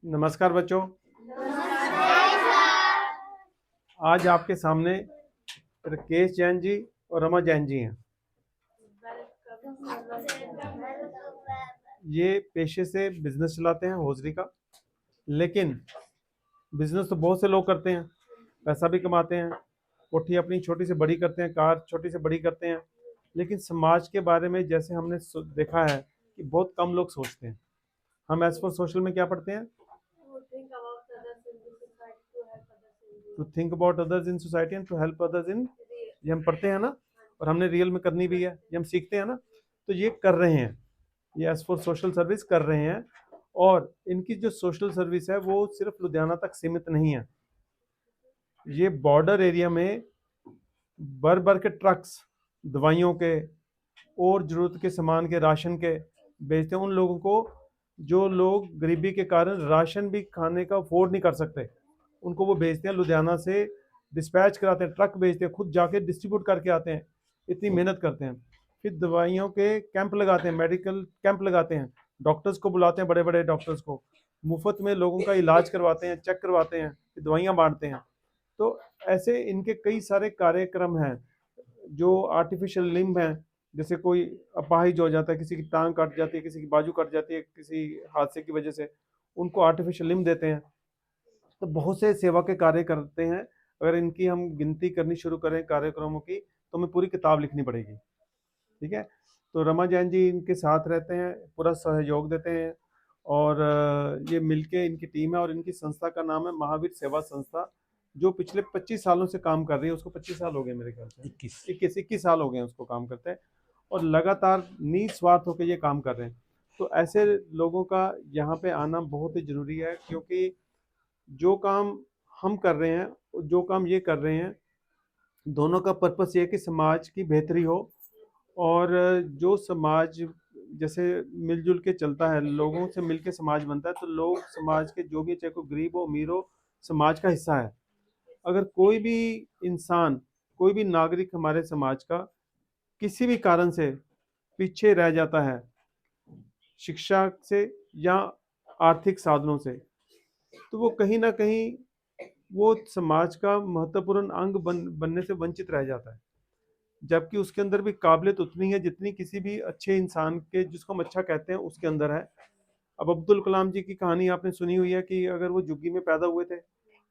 नमस्कार बच्चों। आज आपके सामने राकेश जैन जी और रमा जैन जी हैं। ये पेशे से बिजनेस चलाते हैं हौजरी का, लेकिन बिजनेस तो बहुत से लोग करते हैं, पैसा भी कमाते हैं, कोठी अपनी छोटी से बड़ी करते हैं, कार छोटी से बड़ी करते हैं, लेकिन समाज के बारे में जैसे हमने देखा है कि बहुत कम लोग सोचते हैं। हम एज फॉर सोशल में क्या पढ़ते हैं? To think about others in society and to help others in, ये हम पढ़ते हैं ना, और हमने रियल में करनी भी है, ये हम सीखते हैं ना। तो ये कर रहे हैं, ये एज फॉर सोशल सर्विस कर रहे हैं। और इनकी जो सोशल सर्विस है वो सिर्फ लुधियाना तक सीमित नहीं है, ये बॉर्डर एरिया में भर भर के ट्रक्स दवाइयों के और जरूरत के सामान के, राशन के बेचते हैं उन लोगों को जो लोग गरीबी के कारण राशन भी खाने का अफोर्ड नहीं कर सकते। उनको वो भेजते हैं, लुधियाना से डिस्पैच कराते हैं, ट्रक भेजते हैं, खुद जाके डिस्ट्रीब्यूट करके आते हैं, इतनी मेहनत करते हैं। फिर दवाइयों के कैंप लगाते हैं, मेडिकल कैंप लगाते हैं, डॉक्टर्स को बुलाते हैं, बड़े बड़े डॉक्टर्स को, मुफ्त में लोगों का इलाज करवाते हैं, चेक करवाते हैं, फिर दवाइयाँ बांटते हैं। तो ऐसे इनके कई सारे कार्यक्रम हैं। जो आर्टिफिशियल लिम्ब हैं, जैसे कोई अपाहिज हो जाता है, किसी की टांग कट जाती है, किसी की बाजू कट जाती है किसी हादसे की वजह से, उनको आर्टिफिशियल लिम्ब देते हैं। तो बहुत से सेवा के कार्य करते हैं। अगर इनकी हम गिनती करनी शुरू करें कार्यक्रमों की तो हमें पूरी किताब लिखनी पड़ेगी। ठीक है, तो रमा जैन जी इनके साथ रहते हैं, पूरा सहयोग देते हैं, और ये मिलके इनकी टीम है, और इनकी संस्था का नाम है महावीर सेवा संस्था, जो पिछले 25 सालों से काम कर रही है। उसको 25 साल हो गए मेरे ख्याल से, 21 साल हो गए हैं उसको काम करते हैं, और लगातार निस्वार्थ होकर ये काम कर रहे हैं। तो ऐसे लोगों का यहाँ पे आना बहुत ही जरूरी है, क्योंकि जो काम हम कर रहे हैं और जो काम ये कर रहे हैं, दोनों का पर्पस ये है कि समाज की बेहतरी हो। और जो समाज जैसे मिलजुल के चलता है, लोगों से मिलके समाज बनता है, तो लोग समाज के जो भी, चाहे कोई गरीब हो अमीर हो, समाज का हिस्सा है। अगर कोई भी इंसान, कोई भी नागरिक हमारे समाज का किसी भी कारण से पीछे रह जाता है, शिक्षा से या आर्थिक साधनों से, तो वो कहीं ना कहीं वो समाज का महत्वपूर्ण अंग बनने से वंचित रह जाता है। जबकि उसके अंदर भी काबिलियत उतनी है जितनी किसी भी अच्छे इंसान के, जिसको हम अच्छा कहते हैं, उसके अंदर है। अब अब्दुल कलाम जी की कहानी आपने सुनी हुई है कि अगर वो झुग्गी में पैदा हुए थे,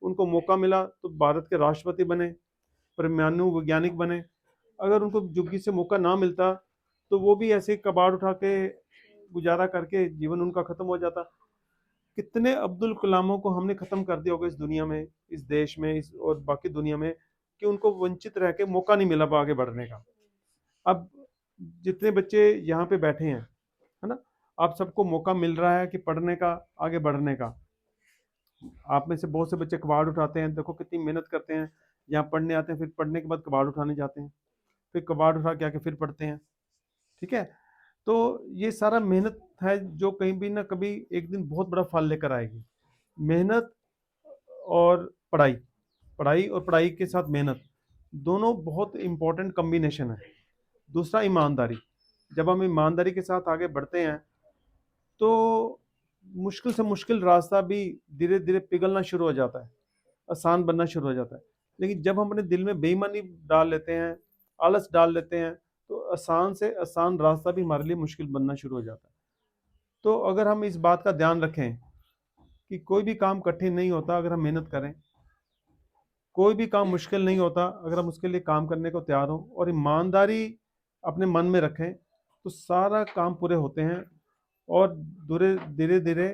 उनको मौका मिला तो भारत के राष्ट्रपति बने, परमाणु वैज्ञानिक बने। अगर उनको झुग्गी से मौका ना मिलता तो वो भी ऐसे कबाड़ उठा के गुजारा करके जीवन उनका खत्म हो जाता। कितने अब्दुल कलामों को हमने खत्म कर दिया होगा इस दुनिया में, इस देश में, इस और बाकी दुनिया में, कि उनको वंचित रह के मौका नहीं मिला आगे बढ़ने का। अब जितने बच्चे यहाँ पे बैठे हैं, है ना, आप सबको मौका मिल रहा है कि पढ़ने का, आगे बढ़ने का। आप में से बहुत से बच्चे कबाड़ उठाते हैं, देखो कितनी मेहनत करते हैं, यहाँ पढ़ने आते हैं, फिर पढ़ने के बाद कबाड़ उठाने जाते हैं, फिर कबाड़ उठा के आके फिर पढ़ते हैं। ठीक है, तो ये सारा मेहनत है जो कहीं भी ना कभी एक दिन बहुत बड़ा फल लेकर आएगी। मेहनत और पढ़ाई, पढ़ाई और पढ़ाई के साथ मेहनत, दोनों बहुत इंपॉर्टेंट कॉम्बिनेशन है। दूसरा, ईमानदारी। जब हम ईमानदारी के साथ आगे बढ़ते हैं तो मुश्किल से मुश्किल रास्ता भी धीरे धीरे पिघलना शुरू हो जाता है, आसान बनना शुरू हो जाता है। लेकिन जब हम अपने दिल में बेईमानी डाल लेते हैं, आलस डाल लेते हैं, तो आसान से आसान रास्ता भी हमारे लिए मुश्किल बनना शुरू हो जाता है। तो अगर हम इस बात का ध्यान रखें कि कोई भी काम कठिन नहीं होता अगर हम मेहनत करें, कोई भी काम मुश्किल नहीं होता अगर हम उसके लिए काम करने को तैयार हों और ईमानदारी अपने मन में रखें, तो सारा काम पूरे होते हैं। और धीरे धीरे धीरे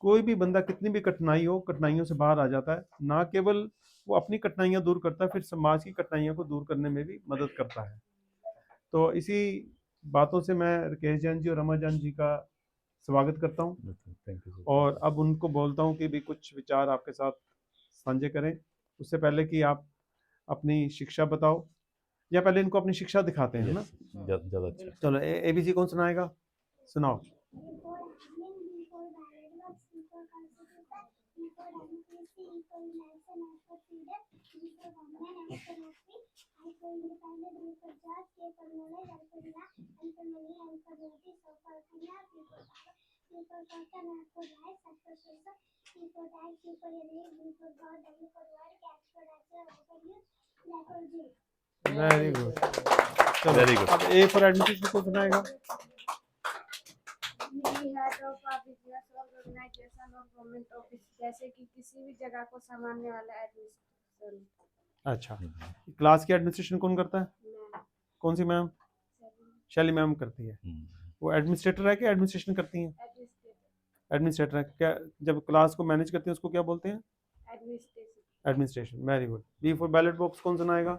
कोई भी बंदा कितनी भी कठिनाई हो, कठिनाइयों से बाहर आ जाता है। ना केवल वो अपनी कठिनाइयां दूर करता है, फिर समाज की कठिनाइयों को दूर करने में भी मदद करता है। तो इसी बातों से मैं राकेश जैन जी और रमा जान जी का स्वागत करता हूँ, थैंक यू। और अब उनको बोलता हूँ कि भी कुछ विचार आपके साथ साझे करें। उससे पहले कि आप अपनी शिक्षा बताओ, या पहले इनको अपनी शिक्षा दिखाते हैं, है ना? ज़्यादा अच्छा। चलो, एबीसी कौन सुनाएगा? सुनाओ। Very good. चलो वेरी गुड। अब ए फॉर एडमिनिस्ट्रेशन कौन सुनाएगा? Head of a business organization और गवर्नमेंट ऑफिस, जैसे कि किसी भी जगह को संभालने वाला एडमिनिस्ट्रेशन। अच्छा, क्लास की एडमिनिस्ट्रेशन कौन करता है? मैं कौन सी मैम? शैली मैम करती है। वो एडमिनिस्ट्रेटर है कि एडमिनिस्ट्रेशन करती हैं? एडमिनिस्ट्रेटर। एडमिनिस्ट्रेटर है क्या? जब क्लास को मैनेज करती हैं उसको क्या बोलते हैं? Administration. Administration. Very good. B for ballot box कौन सुनाएगा?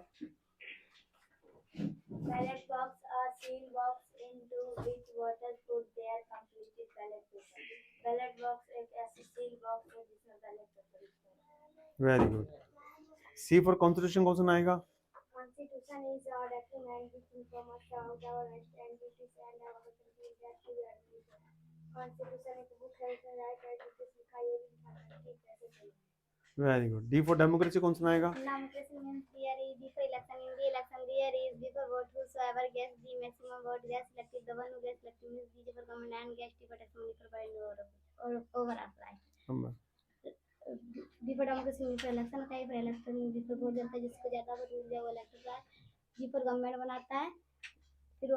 Ballot box are sealed box into which voters put their completed ballot paper. Ballot box एक ऐसी sealed box है जिसमें ballot paper होता है। Very good. C for constitution कौन सुनाएगा? Constitution is our document which informs about our rights and duties and our responsibilities that we are. Constitution एक book है इसमें राइट और ड्यूटीज लिखा है, ये भी लिखा है कि कैसे चलना है। Very good. D for democracy कौन सुनाएगा? Democracy means there is before election. In the election, there is before vote. Whosoever gets the maximum vote gets elected. The one who gets elected means the for government and gets the protection provided over apply. Before democracy means election होता है, for election means before vote देता है, जिसको ज़्यादा vote मिल जाए वो elect होता है। before गवर्नमेंट बनाता है, फिर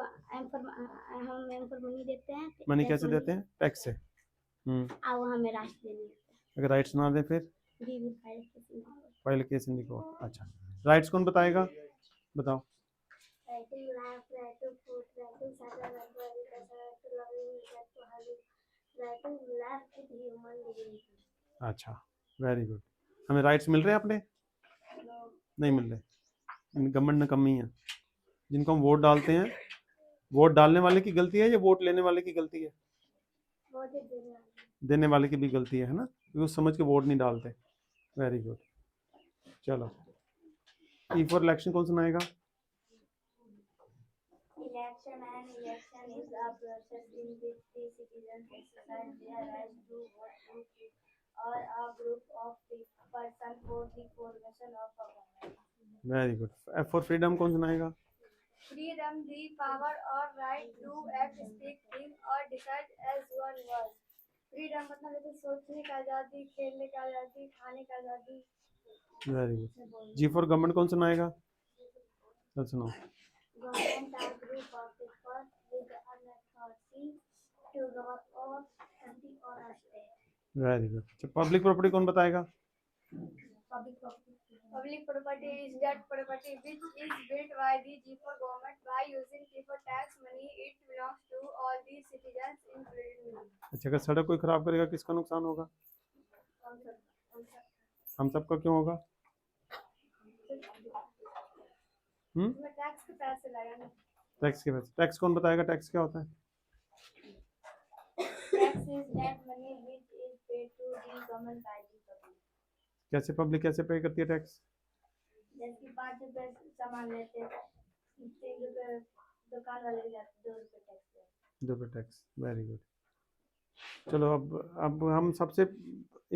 हम एम फॉर मनी देते हैं। मनी कैसे देते हैं? टैक्स से। अब हमें राष्ट्र देने देते हैं। अगर राइट्स ना दे फिर We will file case in court. File case in the court. अच्छा, राइट्स कौन बताएगा? बताओ। Right to life, right to food, right to shelter, right to education, right to loving, right to having, right to life with human dignity. अच्छा, very good. हमें rights मिल रहे हैं अपने? No, नहीं मिल रहे। गवर्नमेंट में कमी है। जिनको हम वोट डालते हैं, वोट डालने वाले की गलती है या वोट लेने वाले की गलती है? what is the name? देने वाले की भी गलती है ना, क्योंकि उस समझ के वोट नहीं डालते। Very good. चलो, ई फॉर इलेक्शन कौन सुनाएगा? Election and election is a process in which the citizens exercise their right to vote or a group of person for the formation of a government. Very good. F for freedom कौन सुनाएगा? Freedom, the power or right to act, speak, think or decide as one was. Freedom मतलब जैसे सोचने का आज़ादी, खेलने का आज़ादी, खाने का आज़ादी। Very good. G for government कौन सुनाएगा? चल सुनाओ। Government are group of people with an authority to govern और कंट्री और स्टेट। Very good. अच्छा, पब्लिक प्रॉपर्टी कौन बताएगा? Public property is that property which is built by the for government by using for tax money. It belongs to all the citizens including me. अच्छा, अगर सड़क कोई खराब करेगा किसका नुकसान होगा? हम सबका क्यों होगा? टैक्स के पैसे लगाना। टैक्स के पैसे। टैक्स कौन बताएगा? टैक्स क्या होता है? Tax is that money which is paid to the government by the public. कैसे पब्लिक कैसे पे करती है टैक्स? जैसे कि 5 रुपए सामान लेते हैं, 3 रुपए दुकान वाले के जाते, 2 रुपए टैक्स। 2 रुपये टैक्स। Very good. चलो अब हम सबसे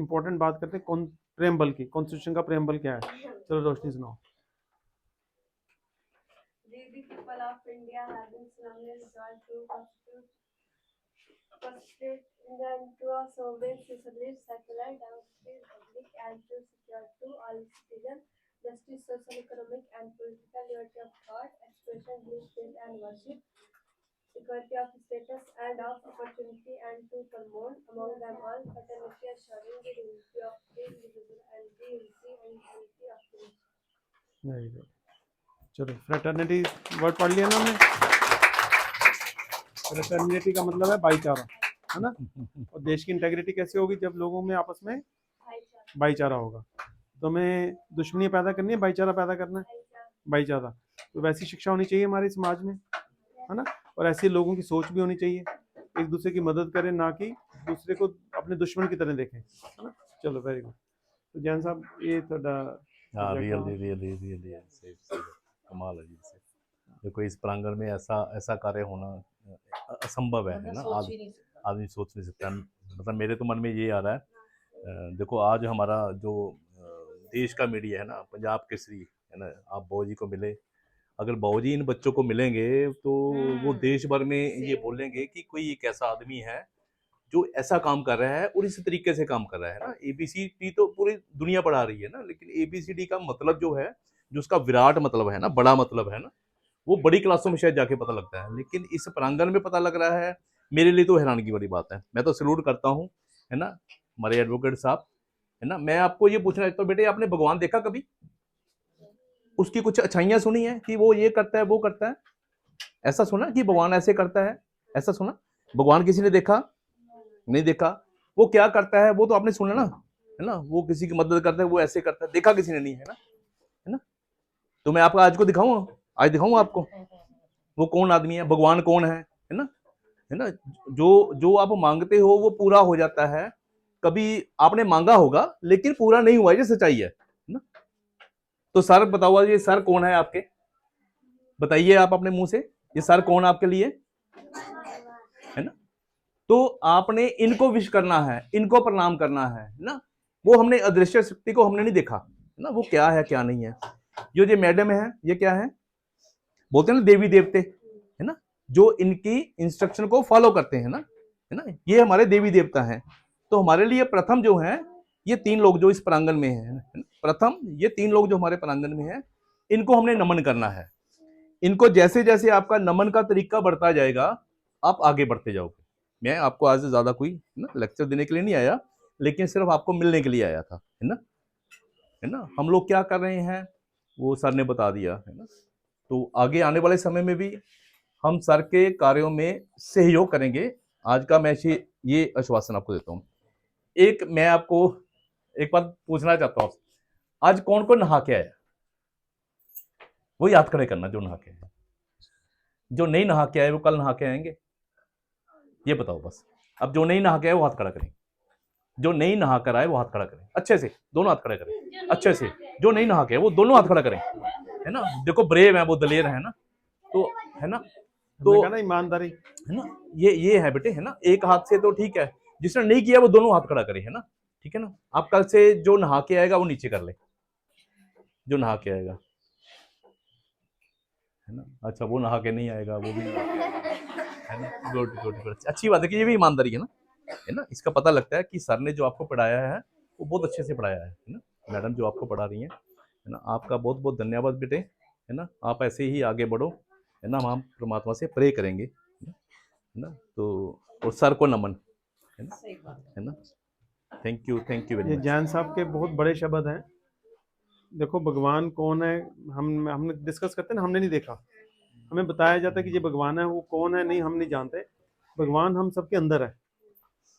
इम्पोर्टेंट बात करते हैं कौन प्रेम्बल की। कॉन्स्टिट्यूशन का प्रेम्बल क्या है? चलो रोशनी सुनाओ। The people of India have been solemnly resolved to constitute into a sovereign, socialist, secular, democratic republic and to secure to all citizens justice, social, economic and political liberty of thought, expression, belief, faith and worship, equality of status and of opportunity and to promote among them all fraternity, assuring the dignity of the individual and the unity and unity of the nation. Very good. चलो, fraternity word पढ़ लिया ना हमने? Fraternity का मतलब है भाईचारा, है ना? और देश की इंटेग्रिटी कैसे होगी? जब लोगों में आपस में भाईचारा होगा। तो हमें दुश्मनी पैदा करनी है, भाईचारा पैदा करना है, भाईचारा। तो वैसी शिक्षा होनी चाहिए हमारे समाज में, है ना? और ऐसे लोगों की सोच भी होनी चाहिए, एक दूसरे की मदद करें, ना कि दूसरे को अपने दुश्मन की तरह देखें, है ना? चलो, वेरी गुड। तो जैन साहब, ये थोड़ा रियली सही कमाल है जी। देखो, इस प्रांगण में ऐसा कार्य होना असंभव है ना? आदमी सोच नहीं सकता। मतलब मेरे तो मन में ये आ रहा है, देखो आज हमारा जो देश का मीडिया है ना, पंजाब केसरी है ना, आप बाबूजी को मिले, अगर बाबूजी इन बच्चों को मिलेंगे तो वो देश भर में ये बोलेंगे कि कोई एक ऐसा आदमी है जो ऐसा काम कर रहा है और इस तरीके से काम कर रहा है ना। ABCD तो पूरी दुनिया पढ़ा रही है ना, लेकिन ABCD का मतलब जो है, जो उसका विराट मतलब है ना, बड़ा मतलब है ना, वो बड़ी क्लासों में शायद जाके पता लगता है, लेकिन इस प्रांगण में पता लग रहा है। मेरे लिए तो हैरानी की बड़ी बात है। मैं तो सैल्यूट करता हूँ, है ना, हमारे एडवोकेट साहब, है ना। मैं आपको ये पूछना चाहता हूँ, बेटे आपने भगवान देखा कभी? उसकी कुछ अच्छाइयाँ सुनी है कि वो ये करता है वो करता है? ऐसा सुना कि भगवान ऐसे करता है? ऐसा सुना? भगवान किसी ने देखा? नहीं देखा। वो क्या करता है वो तो आपने सुना ना, है ना, वो किसी की मदद करता है, वो ऐसे करता है, देखा किसी ने नहीं, है ना, है ना। तो मैं आपको आज को दिखाऊंगा, आज दिखाऊंगा आपको वो कौन आदमी है, भगवान कौन है ना, है ना। जो जो आप मांगते हो वो पूरा हो जाता है। कभी आपने मांगा होगा लेकिन पूरा नहीं हुआ, ये सच्चाई है ना। तो सर बताओ, ये सर कौन है आपके? बताइए आप अपने मुंह से, ये सर कौन आपके लिए, है ना। तो आपने इनको विश करना है, इनको प्रणाम करना है ना। वो हमने अदृश्य शक्ति को हमने नहीं देखा, है ना, वो क्या है क्या नहीं है। जो ये मैडम है, ये क्या है, बोलते हैं ना देवी देवते, है ना, जो इनकी इंस्ट्रक्शन को फॉलो करते हैं ना, है ना, ये हमारे देवी देवता हैं। तो हमारे लिए प्रथम जो है, ये 3 लोग जो इस प्रांगण में है, प्रथम ये 3 लोग जो हमारे प्रांगण में है, इनको हमने नमन करना है। इनको जैसे जैसे आपका नमन का तरीका बढ़ता जाएगा, आप आगे बढ़ते जाओगे। मैं आपको आज से ज्यादा कोई ना लेक्चर देने के लिए नहीं आया, लेकिन सिर्फ आपको मिलने के लिए आया था, है ना, है ना। हम लोग क्या कर रहे हैं वो सर ने बता दिया, है ना। तो आगे आने वाले समय में भी हम सर के कार्यों में सहयोग करेंगे। आज का मैं ये आश्वासन आपको देता हूँ। एक मैं आपको एक बात पूछना चाहता हूँ, आज कौन कौन नहा के आया? वो याद खड़े करना जो नहा के आए। जो नहीं नहा के आए वो कल नहा के आएंगे, ये बताओ बस। अब जो नहीं नहा के आए वो हाथ खड़ा करें, जो नहीं नहा कर आए वो हाथ खड़ा करें, अच्छे से दोनों हाथ खड़े करें अच्छे से। जो नहीं नहा के आए वो दोनों हाथ खड़ा करें, है ना। देखो ब्रेव है वो, दलेर है ना, तो है ना, तो ना ईमानदारी, है ना, ये है बेटे, है ना। एक हाथ से तो ठीक है, जिसने नहीं किया वो दोनों हाथ खड़ा करे, है ना, ठीक है ना। आप कल से जो नहा के आएगा वो नीचे कर ले, जो नहा के आएगा, है ना। अच्छा वो नहा के नहीं आएगा, वो भी नहा के आएगा, है ना। गुड गुड गुड, अच्छी बात है कि ये भी ईमानदारी है ना। इसका पता लगता है कि सर ने जो आपको पढ़ाया है वो बहुत अच्छे से पढ़ाया है ना। मैडम जो आपको पढ़ा रही है ना, आपका बहुत बहुत धन्यवाद बेटे, है ना। आप ऐसे ही आगे बढ़ो, है ना। हम परमात्मा से प्रे करेंगे, है ना। तो और सर को नमन, है ना। थैंक यू वेरी ये मच। जैन साहब के बहुत बड़े शब्द हैं। देखो भगवान कौन है, हमने डिस्कस करते हैं ना, हमने नहीं देखा, हमें बताया जाता है कि ये भगवान है, वो कौन है नहीं हम नहीं जानते। भगवान हम सबके अंदर है,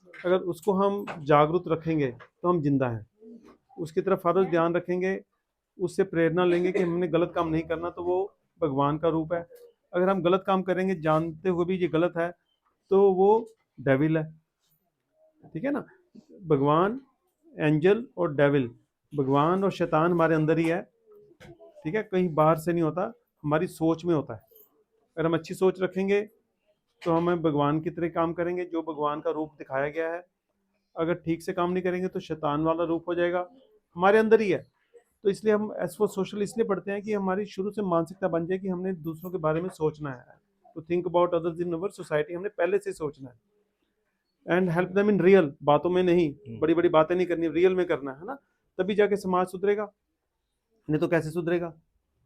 अगर उसको हम जागरूक रखेंगे तो हम जिंदा हैं। उसकी तरफ हर रोज ध्यान रखेंगे, उससे प्रेरणा लेंगे कि हमने गलत काम नहीं करना, तो वो भगवान का रूप है। अगर हम गलत काम करेंगे जानते हुए भी ये गलत है, तो वो डेविल है, ठीक है ना। भगवान, एंजल और डेविल, भगवान और शैतान हमारे अंदर ही है, ठीक है, कहीं बाहर से नहीं होता, हमारी सोच में होता है। अगर हम अच्छी सोच रखेंगे तो हमें भगवान की तरह काम करेंगे, जो भगवान का रूप दिखाया गया है। अगर ठीक से काम नहीं करेंगे तो शैतान वाला रूप हो जाएगा, हमारे अंदर ही है। तो इसलिए हम एस फॉर सोशल इसलिए पढ़ते हैं कि हमारी शुरू से मानसिकता बन जाए कि हमने दूसरों के बारे में सोचना है, तो think about others in our society, हमने पहले से सोचना है। And help them in real, बातों में नहीं, बड़ी बड़ी बातें नहीं करनी, रियल में करना है ना, तभी जाके समाज सुधरेगा, नहीं तो कैसे सुधरेगा,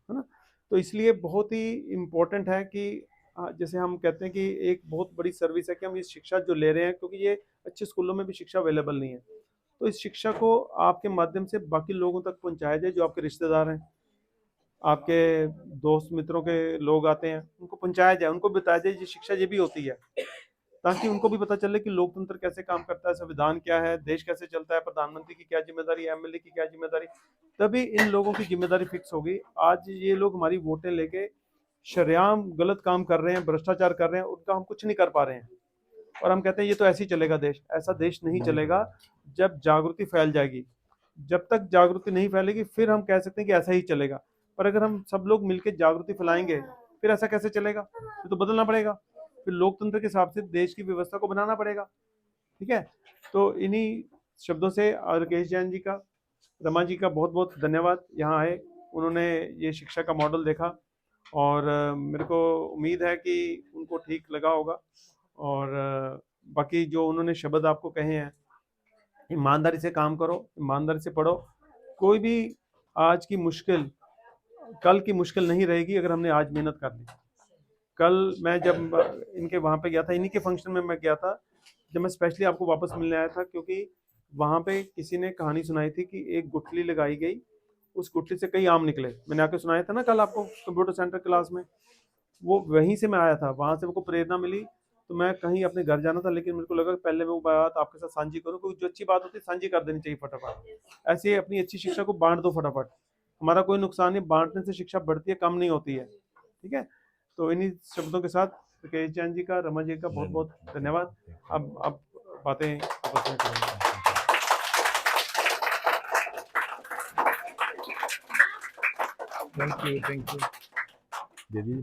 है ना। तो इसलिए बहुत ही इम्पोर्टेंट है कि जैसे हम कहते हैं कि एक बहुत बड़ी सर्विस है कि हम ये शिक्षा जो ले रहे हैं, क्योंकि ये अच्छे स्कूलों में भी शिक्षा अवेलेबल नहीं है, तो इस शिक्षा को आपके माध्यम से बाकी लोगों तक पहुंचाया जाए, जो आपके रिश्तेदार हैं, आपके दोस्त मित्रों के लोग आते हैं, उनको पहुंचाया जाए, उनको बताया जाए ये शिक्षा ये भी होती है, ताकि उनको भी पता चले कि लोकतंत्र कैसे काम करता है, संविधान क्या है, देश कैसे चलता है, प्रधानमंत्री की क्या जिम्मेदारी है, एमएलए की क्या जिम्मेदारी। तभी इन लोगों की जिम्मेदारी फिक्स होगी। आज ये लोग हमारी वोटें लेके शरेआम गलत काम कर रहे हैं, भ्रष्टाचार कर रहे हैं, उनका हम कुछ नहीं कर पा रहे हैं, और हम कहते हैं ये तो ऐसे ही चलेगा देश। ऐसा देश नहीं चलेगा, जब जागृति फैल जाएगी। जब तक जागृति नहीं फैलेगी फिर हम कह सकते हैं कि ऐसा ही चलेगा, पर अगर हम सब लोग मिलकर जागृति फैलाएंगे फिर ऐसा कैसे चलेगा, फिर तो बदलना पड़ेगा, फिर लोकतंत्र के हिसाब से देश की व्यवस्था को बनाना पड़ेगा, ठीक है। तो इन्हीं शब्दों से राकेश जैन जी का, रमा जी का बहुत बहुत धन्यवाद, यहाँ आए, उन्होंने ये शिक्षा का मॉडल देखा, और मेरे को उम्मीद है कि उनको ठीक लगा होगा, और बाकी जो उन्होंने शब्द आपको कहे हैं, ईमानदारी से काम करो, ईमानदारी से पढ़ो। कोई भी आज की मुश्किल कल की मुश्किल नहीं रहेगी अगर हमने आज मेहनत कर ली। कल मैं जब इनके वहाँ पे गया था, इन्हीं के फंक्शन में मैं गया था, जब मैं स्पेशली आपको वापस मिलने आया था, क्योंकि वहाँ पे किसी ने कहानी सुनाई थी कि एक गुठली लगाई गई, उस गुठली से कई आम निकले। मैंने आके सुनाया था ना कल आपको कंप्यूटर सेंटर क्लास में, वो वहीं से मैं आया था, वहाँ से मेरे को प्रेरणा मिली। तो मैं कहीं अपने घर जाना था, लेकिन मेरे को लगा पहले मैं वो बात आपके साथ साझी करूँ, क्योंकि जो अच्छी बात होती है साझी कर देनी चाहिए फटाफट। ऐसे अपनी अच्छी शिक्षा को बांट दो फटाफट, हमारा कोई नुकसान नहीं, बांटने से शिक्षा बढ़ती है, कम नहीं होती है। ठीक है, तो इन्हीं शब्दों के साथ राकेश जैन जी का, रमा जी का बहुत बहुत धन्यवाद। अब बातें आपस में करेंगे। Thank you. दीदी